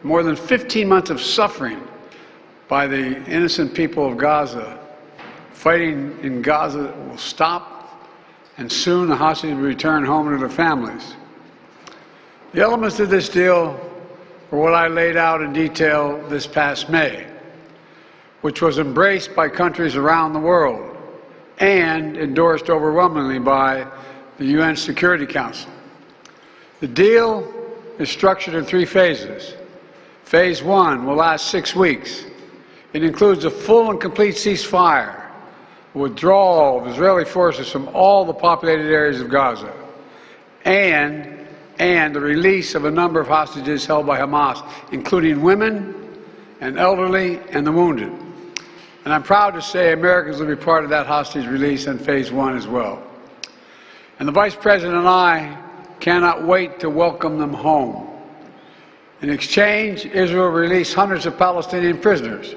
more than 15 months of suffering by the innocent people of Gaza. Fighting in Gaza will stop, and soon the hostages will return home to their families. The elements of this deal were what I laid out in detail this past May, which was embraced by countries around the world and endorsed overwhelmingly by the UN Security Council. The deal is structured in 3 phases. Phase 1 will last 6 weeks. It includes a full and complete ceasefire, withdrawal of Israeli forces from all the populated areas of Gaza, and the release of a number of hostages held by Hamas, including women and elderly and the wounded. And I'm proud to say Americans will be part of that hostage release in Phase 1 as well. And the Vice President and I cannot wait to welcome them home. In exchange, Israel released hundreds of Palestinian prisoners.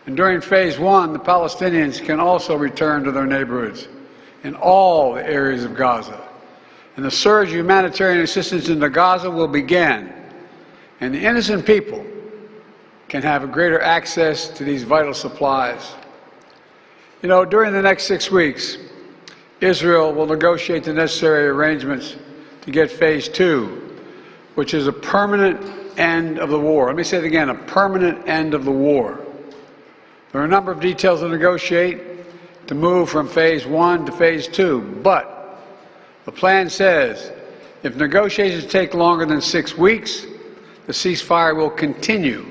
And during Phase 1, the Palestinians can also return to their neighborhoods in all the areas of Gaza. And the surge of humanitarian assistance into Gaza will begin. And the innocent people can have a greater access to these vital supplies. You know, during the next 6 weeks, Israel will negotiate the necessary arrangements to get Phase 2, which is a permanent end of the war. Let me say it again, a permanent end of the war. There are a number of details to negotiate to move from Phase 1 to Phase 2, but the plan says if negotiations take longer than 6 weeks, the ceasefire will continue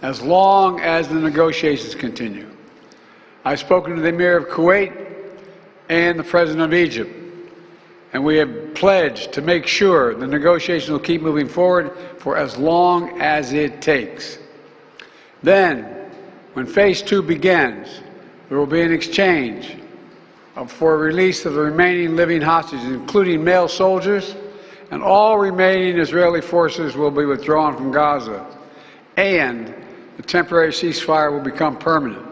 as long as the negotiations continue. I've spoken to the Emir of Kuwait and the President of Egypt, and we have pledged to make sure the negotiations will keep moving forward for as long as it takes. Then, when Phase 2 begins, there will be an exchange for release of the remaining living hostages, including male soldiers, and all remaining Israeli forces will be withdrawn from Gaza, and the temporary ceasefire will become permanent.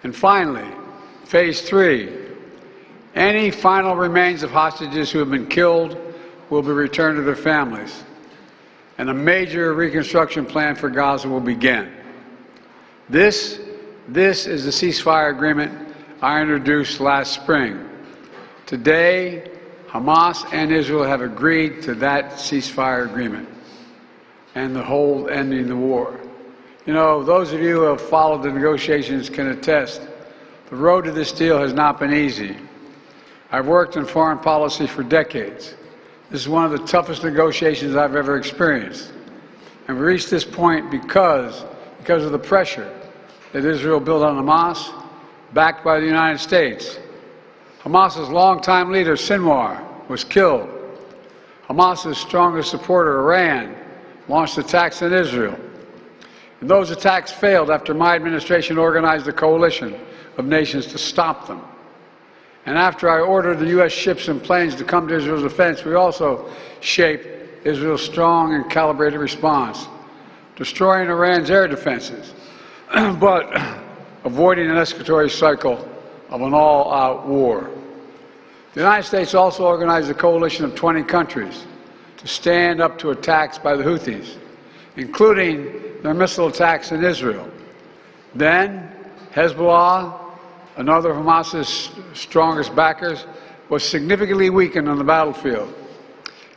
And finally, Phase 3, any final remains of hostages who have been killed will be returned to their families, and a major reconstruction plan for Gaza will begin. This is the ceasefire agreement I introduced last spring. Today, Hamas and Israel have agreed to that ceasefire agreement and the whole ending the war. You know, those of you who have followed the negotiations can attest, the road to this deal has not been easy. I've worked in foreign policy for decades. This is one of the toughest negotiations I've ever experienced. And we reached this point because of the pressure that Israel built on Hamas, backed by the United States. Hamas's longtime leader, Sinwar, was killed. Hamas's strongest supporter, Iran, launched attacks on Israel. And those attacks failed after my administration organized a coalition of nations to stop them. And after I ordered the U.S. ships and planes to come to Israel's defense, we also shaped Israel's strong and calibrated response, destroying Iran's air defenses, but avoiding an escalatory cycle of an all-out war. The United States also organized a coalition of 20 countries to stand up to attacks by the Houthis, including their missile attacks in Israel. Then, Hezbollah, another of Hamas's strongest backers, was significantly weakened on the battlefield,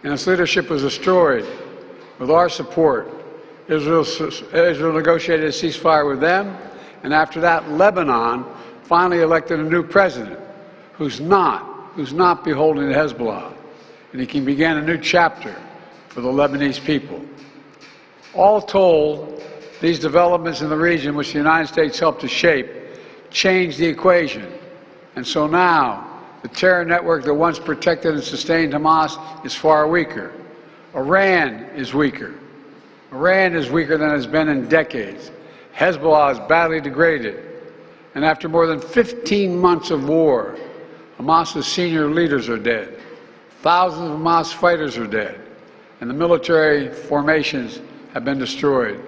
and its leadership was destroyed. With our support, Israel negotiated a ceasefire with them, and after that, Lebanon finally elected a new president who's not beholden to Hezbollah, and he can begin a new chapter for the Lebanese people. All told, these developments in the region, which the United States helped to shape, changed the equation. And so now, the terror network that once protected and sustained Hamas is far weaker. Iran is weaker. Iran is weaker than it's been in decades. Hezbollah is badly degraded. And after more than 15 months of war, Hamas's senior leaders are dead. Thousands of Hamas fighters are dead. And the military formations have been destroyed.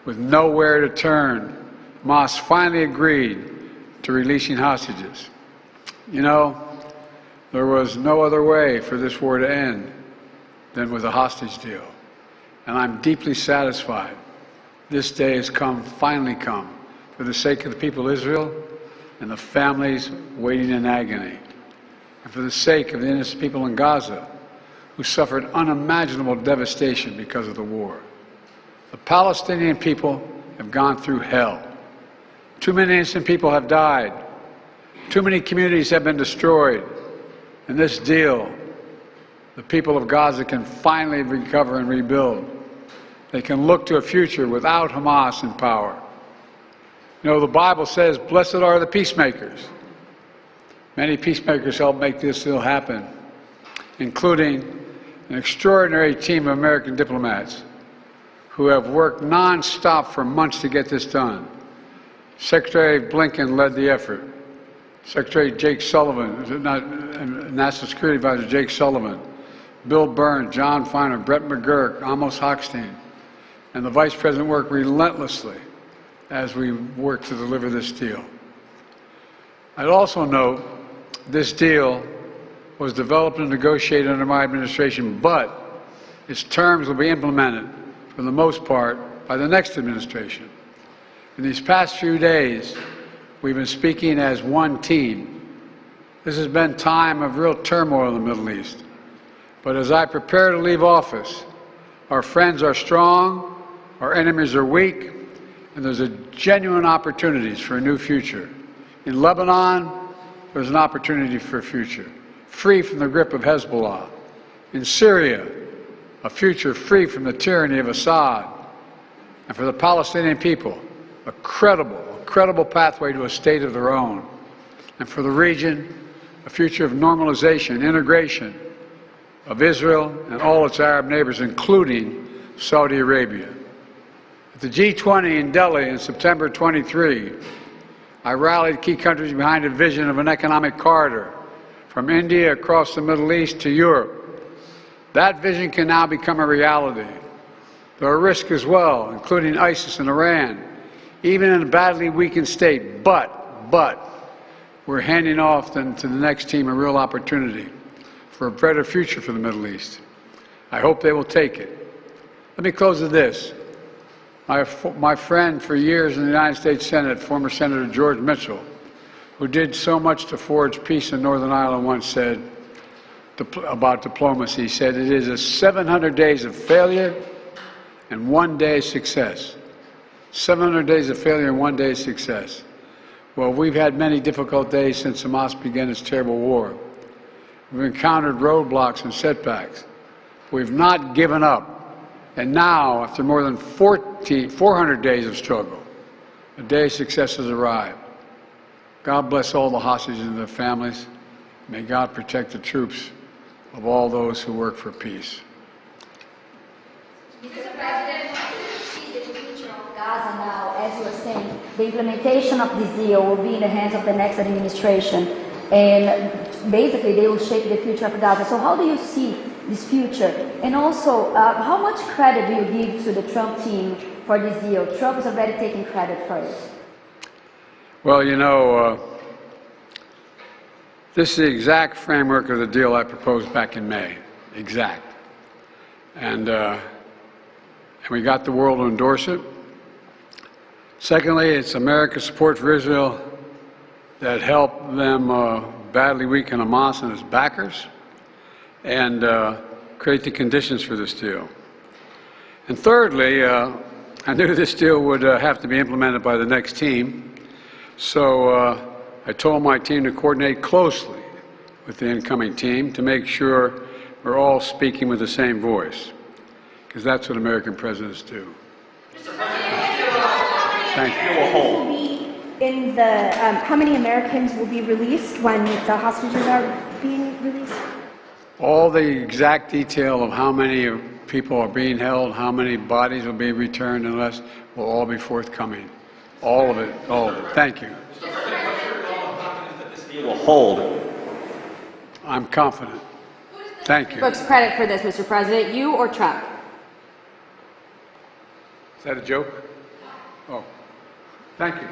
With nowhere to turn, Hamas finally agreed to releasing hostages. You know, there was no other way for this war to end than with a hostage deal. And I'm deeply satisfied this day has finally come, for the sake of the people of Israel and the families waiting in agony, and for the sake of the innocent people in Gaza who suffered unimaginable devastation because of the war. The Palestinian people have gone through hell. Too many innocent people have died. Too many communities have been destroyed. In this deal, the people of Gaza can finally recover and rebuild. They can look to a future without Hamas in power. You know, the Bible says, blessed are the peacemakers. Many peacemakers helped make this deal happen, including an extraordinary team of American diplomats who have worked non-stop for months to get this done. Secretary Blinken led the effort. Secretary Jake Sullivan, National Security Advisor Jake Sullivan, Bill Burns, John Feiner, Brett McGurk, Amos Hochstein, and the Vice President worked relentlessly as we work to deliver this deal. I'd also note this deal was developed and negotiated under my administration, but its terms will be implemented, for the most part, by the next administration. In these past few days, we've been speaking as one team. This has been a time of real turmoil in the Middle East. But as I prepare to leave office, our friends are strong, our enemies are weak, and there's genuine opportunities for a new future. In Lebanon, there's an opportunity for a future, free from the grip of Hezbollah. In Syria, a future free from the tyranny of Assad. And for the Palestinian people, a credible pathway to a state of their own. And for the region, a future of normalization, integration of Israel and all its Arab neighbors, including Saudi Arabia. At the G20 in Delhi in September 23, I rallied key countries behind a vision of an economic corridor from India across the Middle East to Europe. That vision can now become a reality. There are risks as well, including ISIS and Iran, even in a badly weakened state, but we're handing off to the next team a real opportunity for a better future for the Middle East. I hope they will take it. Let me close with this. My friend for years in the United States Senate, former Senator George Mitchell, who did so much to forge peace in Northern Ireland, once said about diplomacy, he said, it is a 700 days of failure and 1 day success. 700 days of failure and 1 day success. Well, we've had many difficult days since Hamas began its terrible war. We've encountered roadblocks and setbacks. We've not given up. And now, after more than 400 days of struggle, a day of success has arrived. God bless all the hostages and their families. May God protect the troops of all those who work for peace. Mr. President, how do you see the future of Gaza now? As you were saying, the implementation of this deal will be in the hands of the next administration, and basically they will shape the future of Gaza. So how do you see this future? And also, how much credit do you give to the Trump team for this deal? Trump is already taking credit for it. Well, you know, this is the exact framework of the deal I proposed back in May. Exact. And we got the world to endorse it. Secondly, it's America's support for Israel that helped them badly weaken Hamas and its backers and create the conditions for this deal. And thirdly, I knew this deal would have to be implemented by the next team, so I told my team to coordinate closely with the incoming team to make sure we're all speaking with the same voice, because that's what American presidents do. Thank you. In the, how many Americans will be released when the hostages are being released? All the exact detail of how many people are being held, how many bodies will be returned and less, will all be forthcoming. All of it, all of it. Thank you. This deal will hold. I'm confident. Thank you. Folks, credit for this, Mr. President, you or Trump? Is that a joke? Oh, thank you.